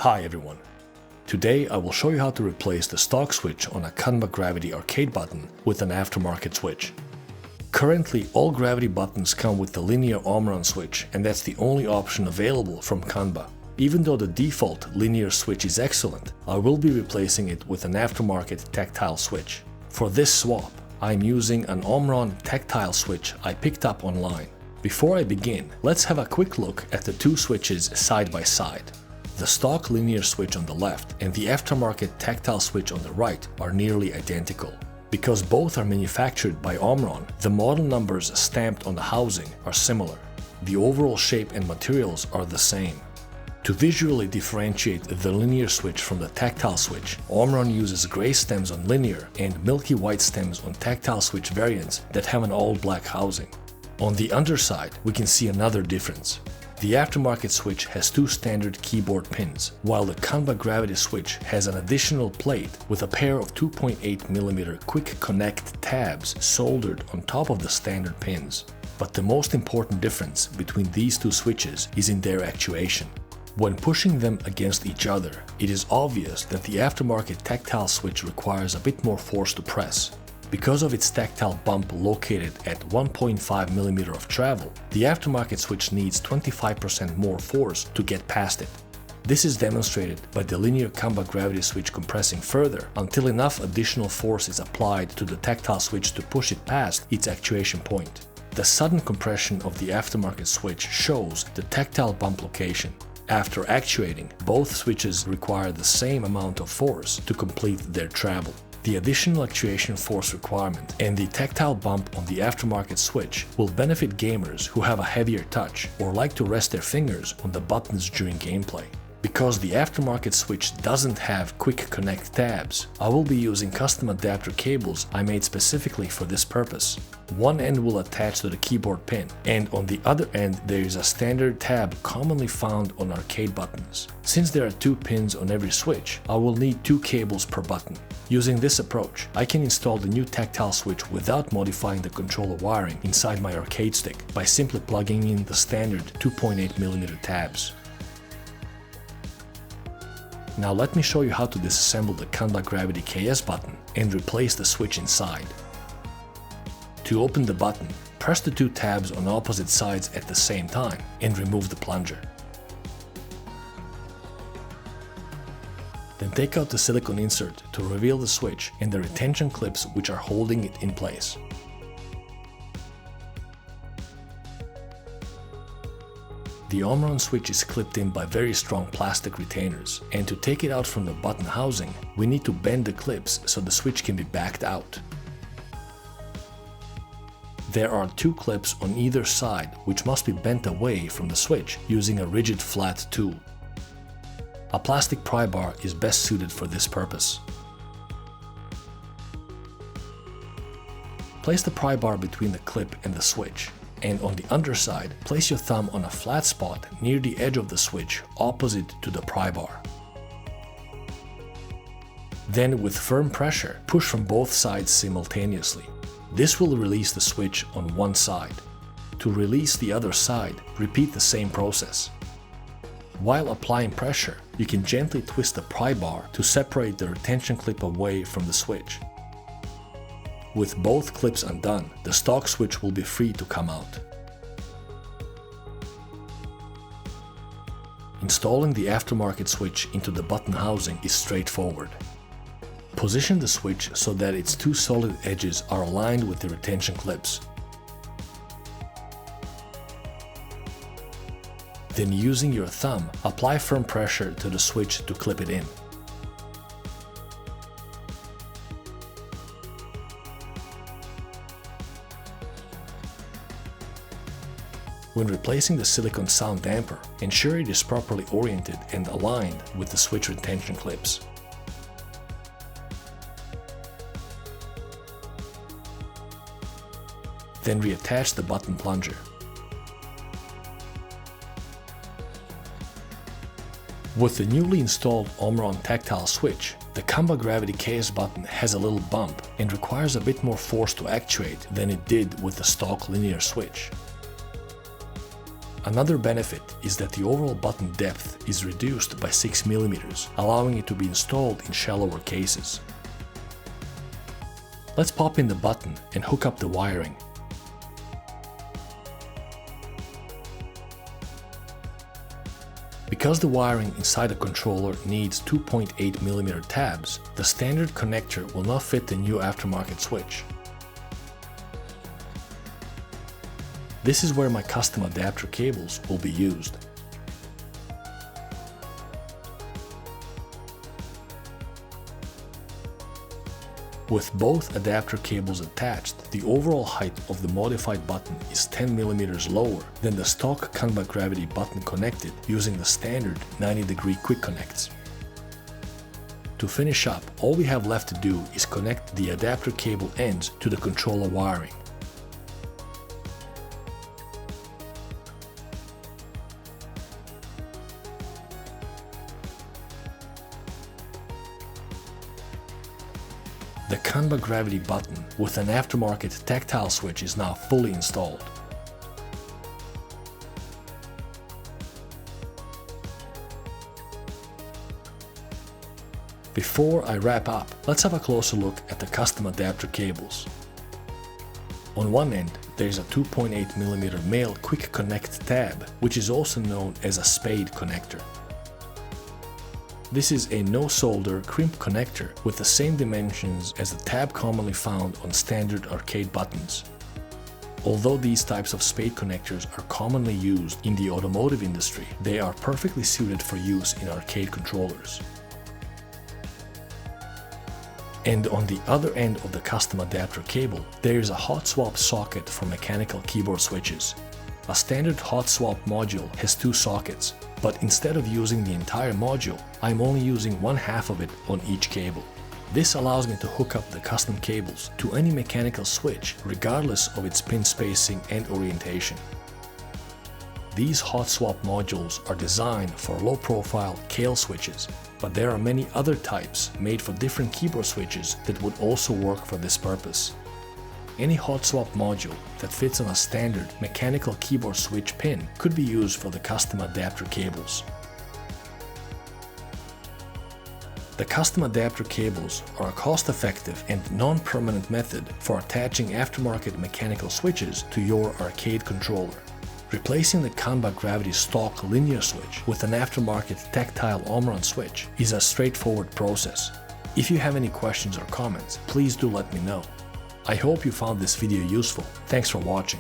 Hi everyone. Today I will show you how to replace the stock switch on a Qanba Gravity arcade button with an aftermarket switch. Currently, all Gravity buttons come with the linear Omron switch, and that's the only option available from Qanba. Even though the default linear switch is excellent, I will be replacing it with an aftermarket tactile switch. For this swap, I'm using an Omron Tactile Switch I picked up online. Before I begin, let's have a quick look at the two switches side by side. The stock linear switch on the left and the aftermarket tactile switch on the right are nearly identical. Because both are manufactured by Omron, the model numbers stamped on the housing are similar. The overall shape and materials are the same. To visually differentiate the linear switch from the tactile switch, Omron uses gray stems on linear and milky white stems on tactile switch variants that have an all-black housing. On the underside, we can see another difference. The aftermarket switch has two standard keyboard pins, while the Qanba Gravity switch has an additional plate with a pair of 2.8mm quick connect tabs soldered on top of the standard pins. But the most important difference between these two switches is in their actuation. When pushing them against each other, it is obvious that the aftermarket tactile switch requires a bit more force to press. Because of its tactile bump located at 1.5mm of travel, the aftermarket switch needs 25% more force to get past it. This is demonstrated by the linear Qanba Gravity switch compressing further until enough additional force is applied to the tactile switch to push it past its actuation point. The sudden compression of the aftermarket switch shows the tactile bump location. After actuating, both switches require the same amount of force to complete their travel. The additional actuation force requirement and the tactile bump on the aftermarket switch will benefit gamers who have a heavier touch or like to rest their fingers on the buttons during gameplay. Because the aftermarket switch doesn't have quick connect tabs, I will be using custom adapter cables I made specifically for this purpose. One end will attach to the keyboard pin, and on the other end there is a standard tab commonly found on arcade buttons. Since there are two pins on every switch, I will need two cables per button. Using this approach, I can install the new tactile switch without modifying the controller wiring inside my arcade stick by simply plugging in the standard 2.8mm tabs. Now let me show you how to disassemble the Qanba Gravity KS button and replace the switch inside. To open the button, press the two tabs on opposite sides at the same time and remove the plunger. Then take out the silicone insert to reveal the switch and the retention clips which are holding it in place. The Omron switch is clipped in by very strong plastic retainers, and to take it out from the button housing, we need to bend the clips so the switch can be backed out. There are two clips on either side which must be bent away from the switch using a rigid flat tool. A plastic pry bar is best suited for this purpose. Place the pry bar between the clip and the switch, and on the underside, place your thumb on a flat spot near the edge of the switch opposite to the pry bar. Then with firm pressure, push from both sides simultaneously. This will release the switch on one side. To release the other side, repeat the same process. While applying pressure, you can gently twist the pry bar to separate the retention clip away from the switch. With both clips undone, the stock switch will be free to come out. Installing the aftermarket switch into the button housing is straightforward. Position the switch so that its two solid edges are aligned with the retention clips. Then using your thumb, apply firm pressure to the switch to clip it in. When replacing the silicone sound damper, ensure it is properly oriented and aligned with the switch retention clips. Then reattach the button plunger. With the newly installed Omron Tactile Switch, the Qanba Gravity KS button has a little bump and requires a bit more force to actuate than it did with the stock linear switch. Another benefit is that the overall button depth is reduced by 6 mm, allowing it to be installed in shallower cases. Let's pop in the button and hook up the wiring. Because the wiring inside the controller needs 2.8 mm tabs, the standard connector will not fit the new aftermarket switch. This is where my custom adapter cables will be used. With both adapter cables attached, the overall height of the modified button is 10 mm lower than the stock Qanba Gravity button connected using the standard 90-degree quick connects. To finish up, all we have left to do is connect the adapter cable ends to the controller wiring. The Qanba Gravity button with an aftermarket tactile switch is now fully installed. Before I wrap up, let's have a closer look at the custom adapter cables. On one end, there is a 2.8 mm male quick connect tab, which is also known as a spade connector. This is a no-solder crimp connector with the same dimensions as the tab commonly found on standard arcade buttons. Although these types of spade connectors are commonly used in the automotive industry, they are perfectly suited for use in arcade controllers. And on the other end of the custom adapter cable, there is a hot swap socket for mechanical keyboard switches. A standard hot swap module has 2 sockets, but instead of using the entire module, I'm only using 1/2 of it on each cable. This allows me to hook up the custom cables to any mechanical switch regardless of its pin spacing and orientation. These hot swap modules are designed for low-profile KL switches, but there are many other types made for different keyboard switches that would also work for this purpose. Any hot swap module that fits on a standard mechanical keyboard switch pin could be used for the custom adapter cables. The custom adapter cables are a cost-effective and non-permanent method for attaching aftermarket mechanical switches to your arcade controller. Replacing the Qanba Gravity stock linear switch with an aftermarket tactile Omron switch is a straightforward process. If you have any questions or comments, please do let me know. I hope you found this video useful. Thanks for watching.